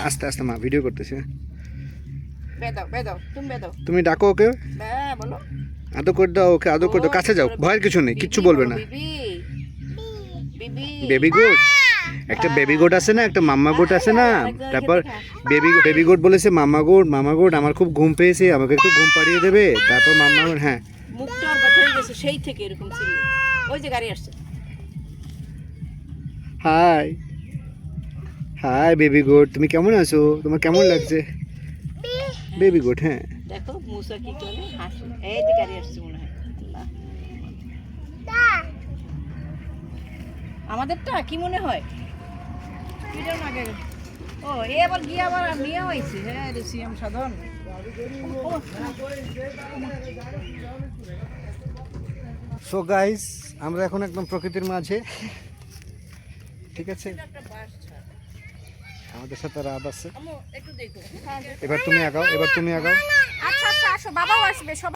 আস্তে আস্তে মা ভিডিও করতেছে। বেদাও তুমি ডাকো ওকে, বলো আদর করে দাও ওকে, আদর করে দাও, কাছে যাও, ভয়ের কিছু নেই, কিচ্ছু বলবে না। বেবি গোট, একটা বেবি গোট আছে না, একটা মাম্মা গোট আছে না, তারপর বেবি গোট বলেছে মাম্মা গোট আমার খুব ঘুম পেয়েছে, আমাকে একটু ঘুম পাড়িয়ে দেবে। তারপর মাম্মা গোট, হ্যাঁ মুখটা আর ব্যথা হয়ে গেছে সেই থেকে এরকম ছিল। ওই যে গাড়ি আসছে। হাই হাই বেবি গোট, তুমি কেমন আছো, তোমার কেমন লাগছে? বেবি গোট, হ্যাঁ দেখো মুসা কি করে হাসে। এই যে গাড়ি আসছে মনে হয়। আল্লাহ, আমাদেরটা কি মনে হয় কিটার আগে। ও এ আবার গিয়ে আবার নিয়ে আইছে। হ্যাঁ রে সিএম সাধন। সো গাইস, আমরা এখন একদম প্রকৃতির মাঝে, ঠিক আছে, আমাদের সাথে রাত আছে। একটু দেখো। এবার তুমি আগাও, আচ্ছা আচ্ছা আসো, বাবাও আসবে সবাই।